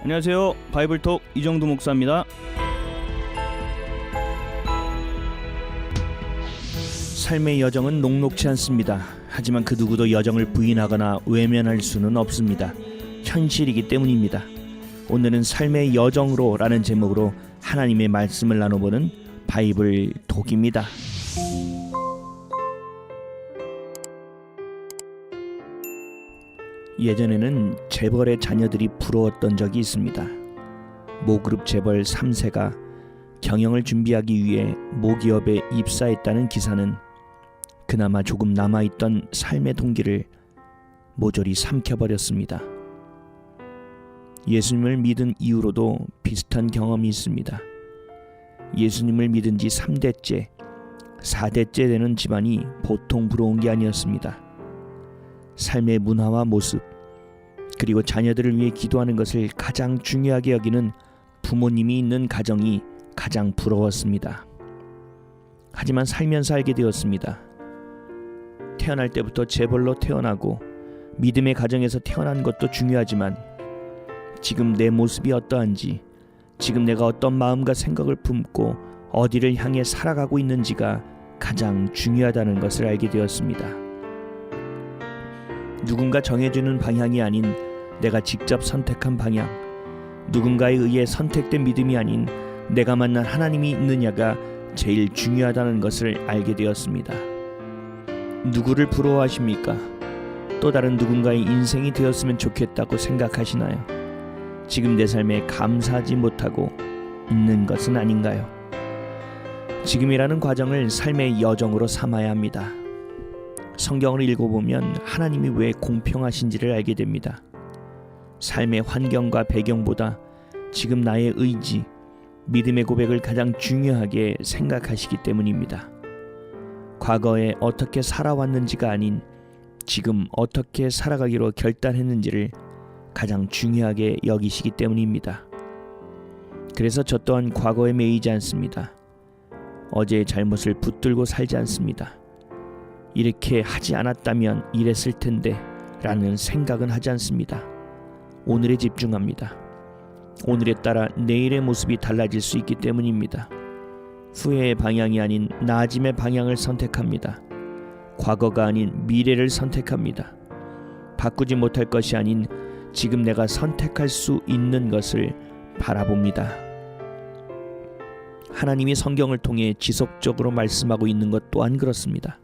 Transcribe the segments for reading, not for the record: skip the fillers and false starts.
안녕하세요. 바이블톡 이정도 목사입니다. 삶의 여정은 녹록지 않습니다. 하지만 그 누구도 여정을 부인하거나 외면할 수는 없습니다. 현실이기 때문입니다. 오늘은 삶의 여정으로 라는 제목으로 하나님의 말씀을 나눠보는 바이블톡입니다. 예전에는 재벌의 자녀들이 부러웠던 적이 있습니다. 모그룹 재벌 3세가 경영을 준비하기 위해 모기업에 입사했다는 기사는 그나마 조금 남아있던 삶의 동기를 모조리 삼켜버렸습니다. 예수님을 믿은 이후로도 비슷한 경험이 있습니다. 예수님을 믿은 지 3대째, 4대째 되는 집안이 보통 부러운 게 아니었습니다. 삶의 문화와 모습, 그리고 자녀들을 위해 기도하는 것을 가장 중요하게 여기는 부모님이 있는 가정이 가장 부러웠습니다. 하지만 살면서 알게 되었습니다. 태어날 때부터 재벌로 태어나고 믿음의 가정에서 태어난 것도 중요하지만 지금 내 모습이 어떠한지, 지금 내가 어떤 마음과 생각을 품고 어디를 향해 살아가고 있는지가 가장 중요하다는 것을 알게 되었습니다. 누군가 정해주는 방향이 아닌 내가 직접 선택한 방향, 누군가에 의해 선택된 믿음이 아닌 내가 만난 하나님이 있느냐가 제일 중요하다는 것을 알게 되었습니다. 누구를 부러워하십니까? 또 다른 누군가의 인생이 되었으면 좋겠다고 생각하시나요? 지금 내 삶에 감사하지 못하고 있는 것은 아닌가요? 지금이라는 과정을 삶의 여정으로 삼아야 합니다. 성경을 읽어보면 하나님이 왜 공평하신지를 알게 됩니다. 삶의 환경과 배경보다 지금 나의 의지, 믿음의 고백을 가장 중요하게 생각하시기 때문입니다. 과거에 어떻게 살아왔는지가 아닌 지금 어떻게 살아가기로 결단했는지를 가장 중요하게 여기시기 때문입니다. 그래서 저 또한 과거에 매이지 않습니다. 어제의 잘못을 붙들고 살지 않습니다. 이렇게 하지 않았다면 이랬을 텐데 라는 생각은 하지 않습니다. 오늘에 집중합니다. 오늘에 따라 내일의 모습이 달라질 수 있기 때문입니다. 후회의 방향이 아닌 나아짐의 방향을 선택합니다. 과거가 아닌 미래를 선택합니다. 바꾸지 못할 것이 아닌 지금 내가 선택할 수 있는 것을 바라봅니다. 하나님이 성경을 통해 지속적으로 말씀하고 있는 것 또한 그렇습니다.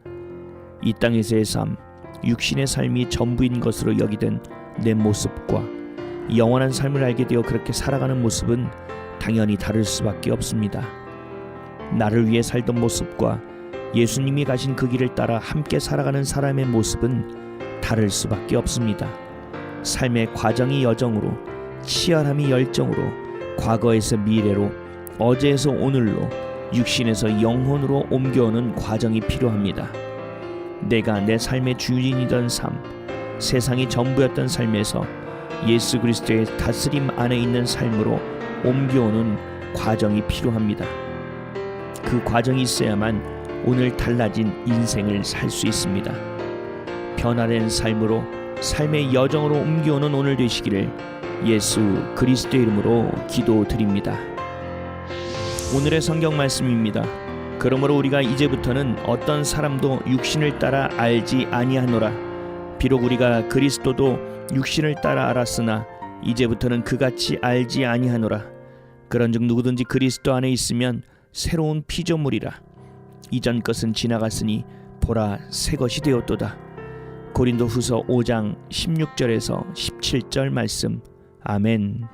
이 땅에서의 삶, 육신의 삶이 전부인 것으로 여기된 내 모습과 영원한 삶을 알게 되어 그렇게 살아가는 모습은 당연히 다를 수밖에 없습니다. 나를 위해 살던 모습과 예수님이 가신 그 길을 따라 함께 살아가는 사람의 모습은 다를 수밖에 없습니다. 삶의 과정이 여정으로, 치열함이 열정으로, 과거에서 미래로, 어제에서 오늘로, 육신에서 영혼으로 옮겨오는 과정이 필요합니다. 내가 내 삶의 주인이던 삶, 세상이 전부였던 삶에서 예수 그리스도의 다스림 안에 있는 삶으로 옮겨오는 과정이 필요합니다. 그 과정이 있어야만 오늘 달라진 인생을 살 수 있습니다. 변화된 삶으로, 삶의 여정으로 옮겨오는 오늘 되시기를 예수 그리스도의 이름으로 기도드립니다. 오늘의 성경 말씀입니다. 그러므로 우리가 이제부터는 어떤 사람도 육신을 따라 알지 아니하노라. 비록 우리가 그리스도도 육신을 따라 알았으나 이제부터는 그같이 알지 아니하노라. 그런즉 누구든지 그리스도 안에 있으면 새로운 피조물이라. 이전 것은 지나갔으니 보라 새 것이 되었도다. 고린도후서 5장 16절에서 17절 말씀. 아멘.